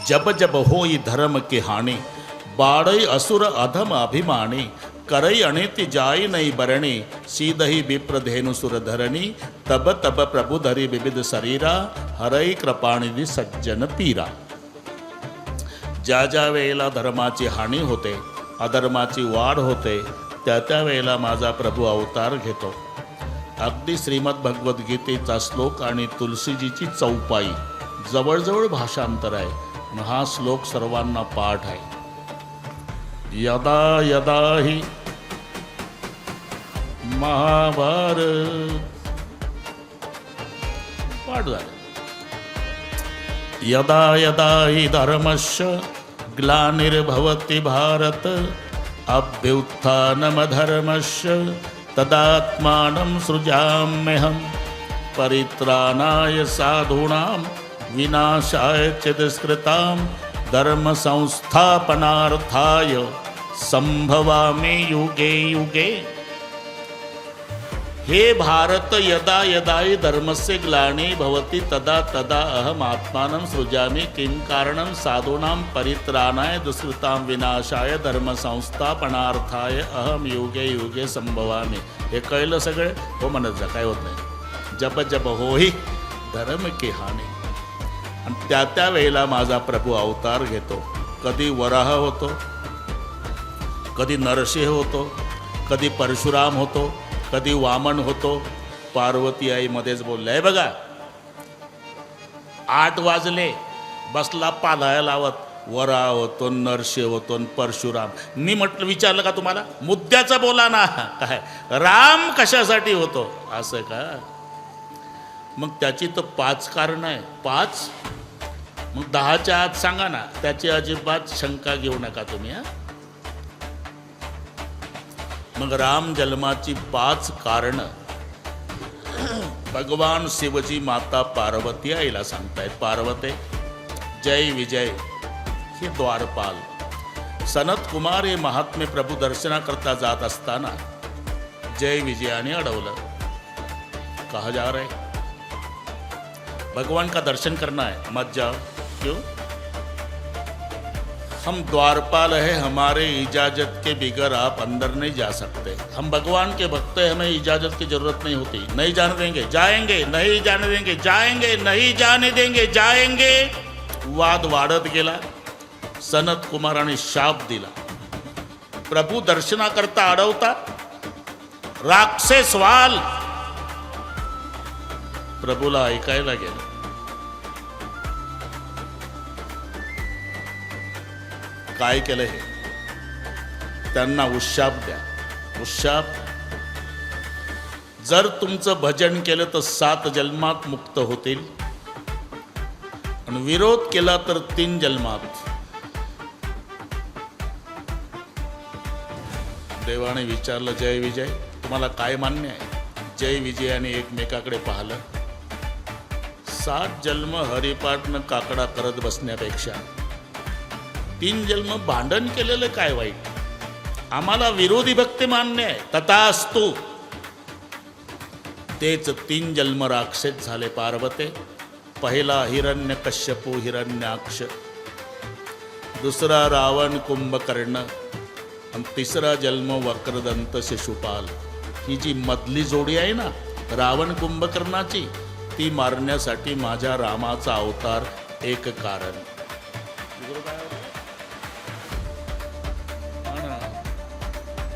जब जब होई धर्म की हानि, बाड़ई असुर अधम अभिमानी, करई अनिति जाई नहीं बरणी, सीधही विप्र धेनु सुर धरणी, तब तब प्रभु धरी विविध शरीरा, हरई कृपानिधी सज्जन पीरा. ज्या ज्या वेळेला धर्माची हानी होते, अधर्माची वाढ होते, त्या त्या वेळेला माझा प्रभू अवतार घेतो. अगदी श्रीमद भगवद्गीतेचा श्लोक आणि तुलसीजीची चौपाई जवळजवळ भाषांतर आहे. आणि हा श्लोक सर्वांना पाठ आहे. यदा यदा हि महाभारत पाठ झालं. यदा यदा हि धर्मस्य ग्लानिर्भवति भारत, अभ्युत्थानमधर्मस्य तदात्मानं सृजाम्यहं, परित्राणाय साधूनां विनाशाय च दुष्कृतां, धर्म संस्थापनार्थाय संभवामि युगे युगे. हे भारत, यदा यदा हि धर्मस्य ग्लानी भवति तदा तदा अहम आत्मानं सृजामि, किं कारणं साधूनां परित्राणाय दुष्कृतां विनाशाय धर्म संस्थापनार्थाय अहम युगे युगे संभवामि. हे कळलं सगळे? हो म्हणत जा, काय होत नाही. जप जप होई धर्म की हानी. आणि त्या त्या वेळेला माझा प्रभू अवतार घेतो. कधी वराह होतो, कधी नरसिंह होतो, कधी परशुराम होतो, कधी वामन होतो. पार्वती आई मध्येच बोललाय बघा, 8 वाजले, बसला पालाया लावत, वराह होतो, नरसिंह होतो, परशुराम. मी म्हटलं, विचारलं का तुम्हाला? मुद्द्याचं बोला ना. काय राम कशासाठी होतो असं का? मग त्याची तर 5 कारण आहे. 5 मग 10च्या आत सांगा ना. त्याची अजिबात शंका घेऊ नका तुम्ही. मग राम जन्माची 5 कारण भगवान शिवजी माता पार्वती आईला सांगतायत. पार्वते, जय विजय हे द्वारपाल सनत कुमार हे महात्मे प्रभू दर्शनाकरता जात असताना जय विजयाने अडवलं. कहा जा रहे? भगवान का दर्शन करना है, मत जाओ. क्यों? हम द्वारपाल है, हमारे इजाज़त के बिगर आप अंदर नहीं जा सकते. हम भगवान के भक्त हैं, हमें इजाज़त की जरूरत नहीं होती. नहीं जाने देंगे, जाएंगे. नहीं जाने देंगे, जाएंगे. नहीं जाने देंगे, जाएंगे. वाद वाढत गेला. सनत कुमाराने शाप दिला. प्रभू दर्शनाकरता अडवता, राक्षस वाल प्रभूला ऐकायला गेलं. काय केलं? हे त्यांना उशाप द्या. उशाप, जर तुमचं भजन केलं तर 7 जन्मात मुक्त होतील, आणि विरोध केला तर 3 जन्मात. देवाने विचारलं, जय विजय तुम्हाला काय मान्य आहे? जय विजयाने एकमेकाकडे पाहिलं. 7 जन्म हरिपाठनं काकडा करत बसण्यापेक्षा 3 जन्म भांडण केलेलं काय वाईट? आम्हाला विरोधी भक्ती मान्य आहे, तथास्तु. तेच 3 जन्म राक्षस झाले. पार्वते, पहिला हिरण्यकश्यपू हिरण्याक्ष, दुसरा रावण कुंभकर्ण, आणि तिसरा जन्म वक्रदंत शिशुपाल. ही जी मधली जोडी आहे ना रावण कुंभकर्णाची, ती मारण्यासाठी माझ्या रामाचा अवतार एक कारण.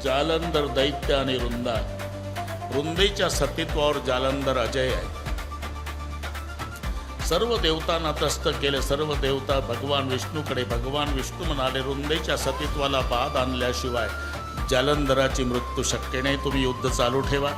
जालंधर दैत्य आणि रुंदा. रुंदेच्या सतीत्वावर जालंधर अजय आहे. सर्व देवतांना त्रस्त केले. सर्व देवता भगवान विष्णूकडे. भगवान विष्णू म्हणाले, रुंदेच्या सतीत्वाला बाध आणल्याशिवाय जालंधराची मृत्यू शक्य नाही. तुम्ही युद्ध चालू ठेवा.